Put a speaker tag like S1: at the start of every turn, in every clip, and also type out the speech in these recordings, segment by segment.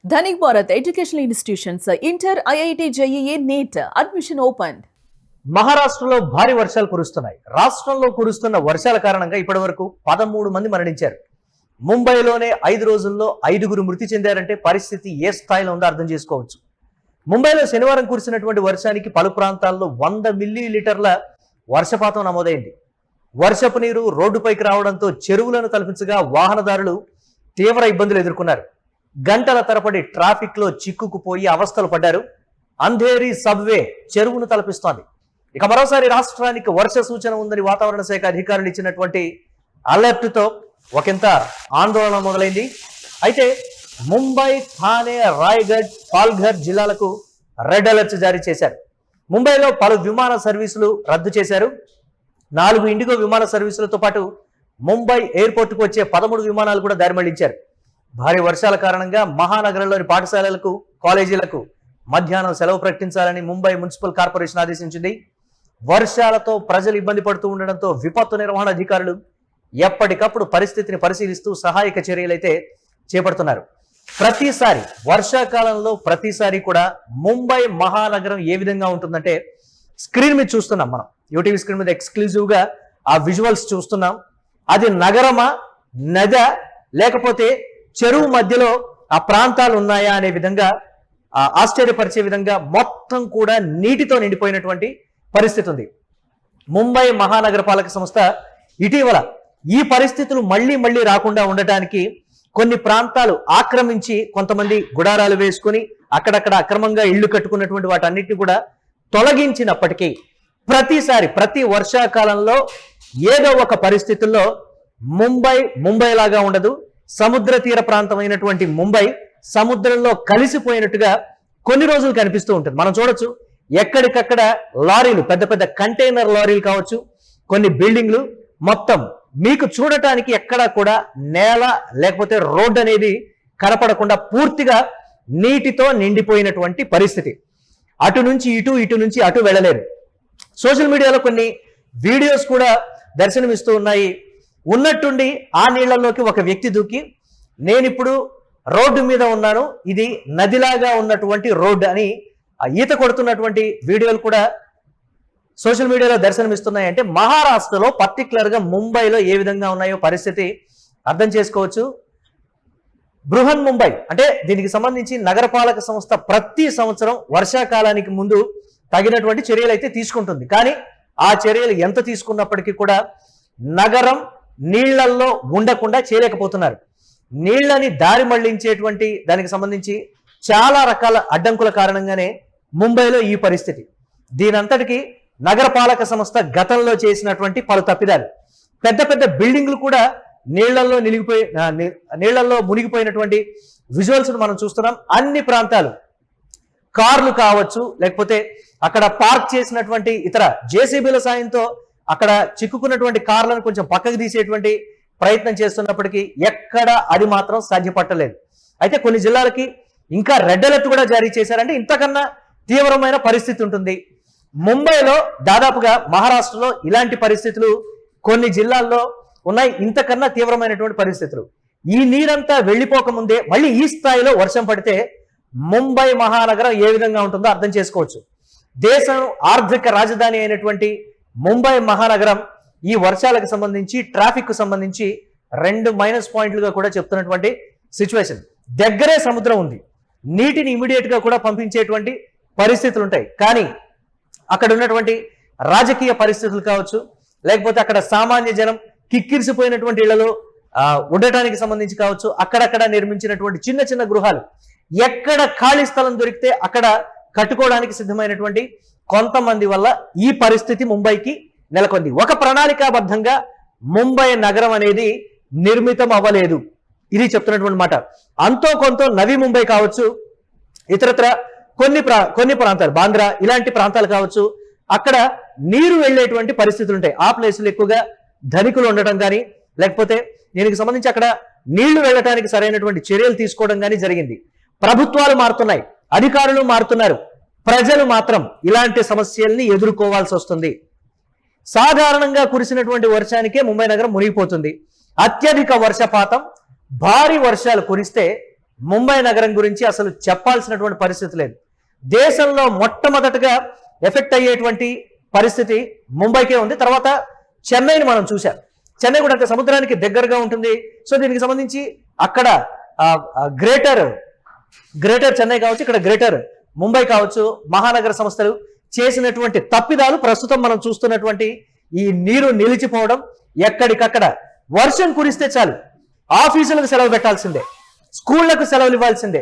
S1: Dhanik Bharat Educational Institutions, Inter, IIT, JEE, NEET, admission opened.
S2: మహారాష్ట్రలో భారీ వర్షాలు కురుస్తున్నాయి. రాష్ట్రంలో కురుస్తున్న వర్షాల కారణంగా ఇప్పటివరకు 13 మంది మరణించారు. ముంబైలోనే 5 రోజుల్లో 5గురు మృతి చెందారంటే పరిస్థితి ఏ స్థాయిలో ఉందో అర్థం చేసుకోవచ్చు. ముంబైలో శనివారం కురిసినటువంటి వర్షానికి పలు ప్రాంతాల్లో 100 మిల్లీలీటర్ల వర్షపాతం నమోదైంది. వర్షపు నీరు రోడ్డుపైకి రావడంతో చెరువులను తలపించగా వాహనదారులు తీవ్ర ఇబ్బందులు ఎదుర్కొన్నారు. గంటల తరబడి ట్రాఫిక్ లో చిక్కుకుపోయి అవస్థలు పడ్డారు. అంధేరి సబ్వే చెరువును తలపిస్తోంది. ఇక మరోసారి రాష్ట్రానికి వర్ష సూచన ఉందని వాతావరణ శాఖ అధికారులు ఇచ్చినటువంటి అలర్ట్ తో ఒకంత ఆందోళన మొదలైంది. అయితే ముంబై, థానే, రాయ్గఢ్, పాల్ఘర్ జిల్లాలకు రెడ్ అలర్ట్ జారీ చేశారు. ముంబైలో పలు విమాన సర్వీసులు రద్దు చేశారు. 4 ఇండిగో విమాన సర్వీసులతో పాటు ముంబై ఎయిర్పోర్టుకు వచ్చే 13 విమానాలు కూడా దారి మళ్లించారు. భారీ వర్షాల కారణంగా మహానగరంలోని పాఠశాలలకు, కాలేజీలకు మధ్యాహ్నం సెలవు ప్రకటించాలని ముంబై మున్సిపల్ కార్పొరేషన్ ఆదేశించింది. వర్షాలతో ప్రజలు ఇబ్బంది పడుతూ ఉండడంతో విపత్తు నిర్వహణ అధికారులు ఎప్పటికప్పుడు పరిస్థితిని పరిశీలిస్తూ సహాయక చర్యలైతే చేపడుతున్నారు. ప్రతిసారి వర్షాకాలంలో ప్రతిసారి కూడా ముంబై మహానగరం ఏ విధంగా ఉంటుందంటే స్క్రీన్ మీద చూస్తున్నాం. మనం యూటీవీ స్క్రీన్ మీద ఎక్స్క్లూజివ్ గా ఆ విజువల్స్ చూస్తున్నాం. అది నగరమా, నదా, లేకపోతే చెరువు మధ్యలో ఆ ప్రాంతాలు ఉన్నాయా అనే విధంగా ఆశ్చర్యపరిచే విధంగా మొత్తం కూడా నీటితో నిండిపోయినటువంటి పరిస్థితి ఉంది. ముంబై మహానగర పాలక సంస్థ ఇటీవల ఈ పరిస్థితులు మళ్ళీ రాకుండా ఉండటానికి కొన్ని ప్రాంతాలు ఆక్రమించి కొంతమంది గుడారాలు వేసుకుని అక్కడక్కడ అక్రమంగా ఇళ్లు కట్టుకున్నటువంటి వాటన్నిటిని కూడా తొలగించినప్పటికీ ప్రతి వర్షాకాలంలో ఏదో ఒక పరిస్థితుల్లో ముంబై లాగా ఉండదు. సముద్ర తీర ప్రాంతమైనటువంటి ముంబై సముద్రంలో కలిసిపోయినట్టుగా కొన్ని రోజులు కనిపిస్తూ ఉంటుంది. మనం చూడొచ్చు, ఎక్కడికక్కడ లారీలు, పెద్ద పెద్ద కంటైనర్ లారీలు కావచ్చు, కొన్ని బిల్డింగ్లు మొత్తం మీకు చూడటానికి ఎక్కడా కూడా నేల లేకపోతే రోడ్ అనేది కనపడకుండా పూర్తిగా నీటితో నిండిపోయినటువంటి పరిస్థితి. అటు నుంచి ఇటు నుంచి అటు వెళ్ళలేరు. సోషల్ మీడియాలో కొన్ని వీడియోస్ కూడా దర్శనమిస్తూ ఉన్నాయి. ఉన్నట్టుండి ఆ నీళ్లలోకి ఒక వ్యక్తి దూకి, నేనిప్పుడు రోడ్డు మీద ఉన్నాను, ఇది నదిలాగా ఉన్నటువంటి రోడ్డు అని ఈత కొడుతున్నటువంటి వీడియోలు కూడా సోషల్ మీడియాలో దర్శనమిస్తున్నాయి. అంటే మహారాష్ట్రలో పర్టికులర్ గా ముంబైలో ఏ విధంగా ఉన్నాయో పరిస్థితి అర్థం చేసుకోవచ్చు. బృహన్ ముంబై అంటే దీనికి సంబంధించి నగరపాలక సంస్థ ప్రతి సంవత్సరం వర్షాకాలానికి ముందు తగినటువంటి చర్యలు అయితే తీసుకుంటుంది. కానీ ఆ చర్యలు ఎంత తీసుకున్నప్పటికీ కూడా నగరం నీళ్లల్లో ఉండకుండా చేయలేకపోతున్నారు. నీళ్లని దారి మళ్లించేటువంటి దానికి సంబంధించి చాలా రకాల అడ్డంకుల కారణంగానే ముంబైలో ఈ పరిస్థితి. దీనంతటికి నగరపాలక సంస్థ గతంలో చేసినటువంటి పలు తప్పిదాలు, పెద్ద బిల్డింగ్లు కూడా నీళ్లలో మునిగిపోయినటువంటి విజువల్స్ మనం చూస్తున్నాం. అన్ని ప్రాంతాలు కార్లు కావచ్చు, లేకపోతే అక్కడ పార్క్ చేసినటువంటి ఇతర జేసీబీల సాయంతో అక్కడ చిక్కుకున్నటువంటి కార్లను కొంచెం పక్కకు తీసేటువంటి ప్రయత్నం చేస్తున్నప్పటికీ ఎక్కడ అది మాత్రం సాధ్యపట్టలేదు. అయితే కొన్ని జిల్లాలకి ఇంకా రెడ్ అలర్ట్ కూడా జారీ చేశారంటే ఇంతకన్నా తీవ్రమైన పరిస్థితి ఉంటుంది. ముంబైలో దాదాపుగా మహారాష్ట్రలో ఇలాంటి పరిస్థితులు కొన్ని జిల్లాల్లో ఉన్నాయి. ఇంతకన్నా తీవ్రమైనటువంటి పరిస్థితులు. ఈ నీరంతా వెళ్ళిపోకముందే మళ్ళీ ఈ స్థాయిలో వర్షం పడితే ముంబై మహానగరం ఏ విధంగా ఉంటుందో అర్థం చేసుకోవచ్చు. దేశం ఆర్థిక రాజధాని అయినటువంటి ముంబై మహానగరం ఈ వర్షాలకు సంబంధించి, ట్రాఫిక్ కు సంబంధించి 2 మైనస్ పాయింట్లుగా కూడా చెప్తున్నటువంటి సిచ్యువేషన్. దగ్గరే సముద్రం ఉంది, నీటిని ఇమీడియట్ గా కూడా పంపించేటువంటి పరిస్థితులు ఉంటాయి. కానీ అక్కడ ఉన్నటువంటి రాజకీయ పరిస్థితులు కావచ్చు, లేకపోతే అక్కడ సామాన్య జనం కిక్కిరిసిపోయినటువంటి ఇళ్లలో ఉండటానికి సంబంధించి కావచ్చు, అక్కడక్కడ నిర్మించినటువంటి చిన్న గృహాలు, ఎక్కడ ఖాళీ స్థలం దొరికితే అక్కడ కట్టుకోవడానికి సిద్ధమైనటువంటి కొంతమంది వల్ల ఈ పరిస్థితి ముంబైకి నెలకొంది. ఒక ప్రణాళికాబద్ధంగా ముంబై నగరం అనేది నిర్మితం అవ్వలేదు, ఇది చెప్తున్నటువంటి మాట. అంతో కొంత నవీ ముంబై కావచ్చు, ఇతరత్ర కొన్ని ప్రాంతాలు, బాంద్రా ఇలాంటి ప్రాంతాలు కావచ్చు, అక్కడ నీరు వెళ్ళేటువంటి పరిస్థితులు ఉంటాయి. ఆ ప్లేసులు ఎక్కువగా ధనికులు ఉండటం కానీ, లేకపోతే దీనికి సంబంధించి అక్కడ నీళ్లు వెళ్ళటానికి సరైనటువంటి చర్యలు తీసుకోవడం కానీ జరిగింది. ప్రభుత్వాలు మారుతున్నాయి, అధికారులు మారుతున్నారు, ప్రజలు మాత్రం ఇలాంటి సమస్యల్ని ఎదుర్కోవాల్సి వస్తుంది. సాధారణంగా కురిసినటువంటి వర్షానికే ముంబై నగరం మునిగిపోతుంది. అత్యధిక వర్షపాతం, భారీ వర్షాలు కురిస్తే ముంబై నగరం గురించి అసలు చెప్పాల్సినటువంటి పరిస్థితి లేదు. దేశంలో మొట్టమొదటగా ఎఫెక్ట్ అయ్యేటువంటి పరిస్థితి ముంబైకే ఉంది. తర్వాత చెన్నైని మనం చూసాం. చెన్నై కూడా అంటే సముద్రానికి దగ్గరగా ఉంటుంది. సో దీనికి సంబంధించి అక్కడ గ్రేటర్ చెన్నై కావచ్చు, ఇక్కడ గ్రేటర్ ముంబై కావచ్చు, మహానగర సంస్థలు చేసినటువంటి తప్పిదాలు ప్రస్తుతం మనం చూస్తున్నటువంటి ఈ నీరు నిలిచిపోవడం. ఎక్కడికక్కడ వర్షం కురిస్తే చాలు ఆఫీసులకు సెలవు పెట్టాల్సిందే, స్కూళ్లకు సెలవులు ఇవ్వాల్సిందే.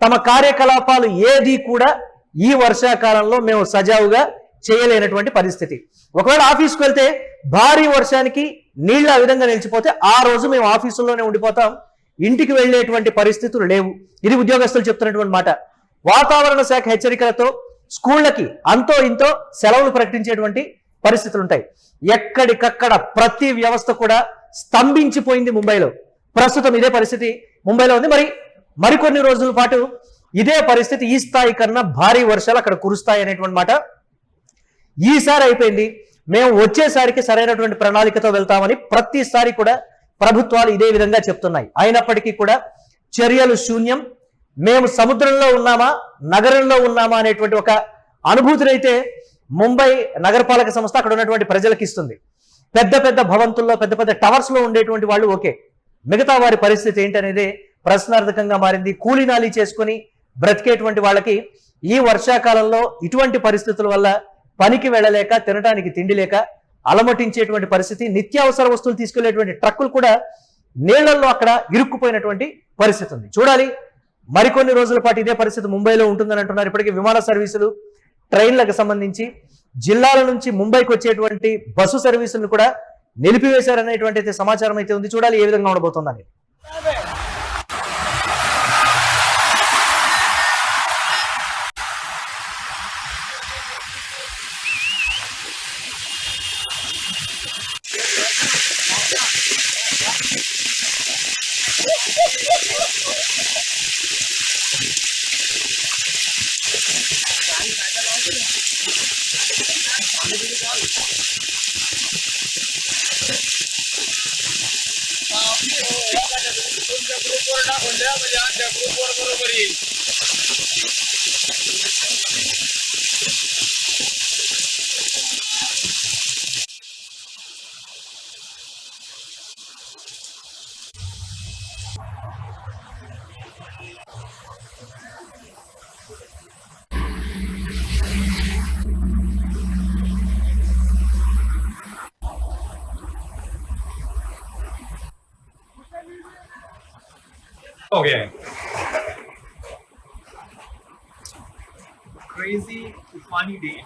S2: తమ కార్యకలాపాలు ఏది కూడా ఈ వర్షాకాలంలో మేము సజావుగా చేయలేనటువంటి పరిస్థితి. ఒకవేళ ఆఫీస్కి వెళ్తే భారీ వర్షానికి నీళ్లు ఆ విధంగా నిలిచిపోతే ఆ రోజు మేము ఆఫీసుల్లోనే ఉండిపోతాం, ఇంటికి వెళ్ళేటువంటి పరిస్థితులు లేవు. ఇది ఉద్యోగస్తులు చెప్తున్నటువంటి మాట. వాతావరణ శాఖ హెచ్చరికలతో స్కూళ్లకి అంతో ఇంతో సెలవులు ప్రకటించేటువంటి పరిస్థితులు ఉంటాయి. ఎక్కడికక్కడ ప్రతి వ్యవస్థ కూడా స్తంభించిపోయింది ముంబైలో. ప్రస్తుతం ఇదే పరిస్థితి ముంబైలో ఉంది. మరికొన్ని రోజుల పాటు ఇదే పరిస్థితి, ఈ స్థాయి కన్నా భారీ వర్షాలు అక్కడ కురుస్తాయి అనేటువంటి మాట. ఈసారి అయిపోయింది, మేము వచ్చేసారికి సరైనటువంటి ప్రణాళికతో వెళ్తామని ప్రతిసారి కూడా ప్రభుత్వాలు ఇదే విధంగా చెప్తున్నాయి. అయినప్పటికీ కూడా చర్యలు శూన్యం. మేము సముద్రంలో ఉన్నామా నగరంలో ఉన్నామా అనేటువంటి ఒక అనుభూతినైతే ముంబై నగరపాలక సంస్థ అక్కడ ఉన్నటువంటి ప్రజలకు ఇస్తుంది. పెద్ద పెద్ద భవంతుల్లో, పెద్ద పెద్ద టవర్స్ లో ఉండేటువంటి వాళ్ళు ఓకే, మిగతా వారి పరిస్థితి ఏంటనేది ప్రశ్నార్థకంగా మారింది. కూలీనాలి చేసుకుని బ్రతికేటువంటి వాళ్ళకి ఈ వర్షాకాలంలో ఇటువంటి పరిస్థితుల వల్ల పనికి వెళ్ళలేక, తినడానికి తిండి లేక అలమటించేటువంటి పరిస్థితి. నిత్యావసర వస్తువులు తీసుకెళ్లేటువంటి ట్రక్కులు కూడా నీళ్లలో అక్కడ ఇరుక్కుపోయినటువంటి పరిస్థితి ఉంది. చూడాలి, మరికొన్ని రోజుల పాటు ఇదే పరిస్థితి ముంబైలో ఉంటుందని అంటున్నారు. ఇప్పటికీ విమాన సర్వీసులు, ట్రైన్లకు సంబంధించి జిల్లాల నుంచి ముంబైకి వచ్చేటువంటి బస్సు సర్వీసులను కూడా నిలిపివేశారనేటువంటి సమాచారం అయితే ఉంది. చూడాలి ఏ విధంగా ఉండబోతుందని.
S3: हो गया है। Crazy tufani day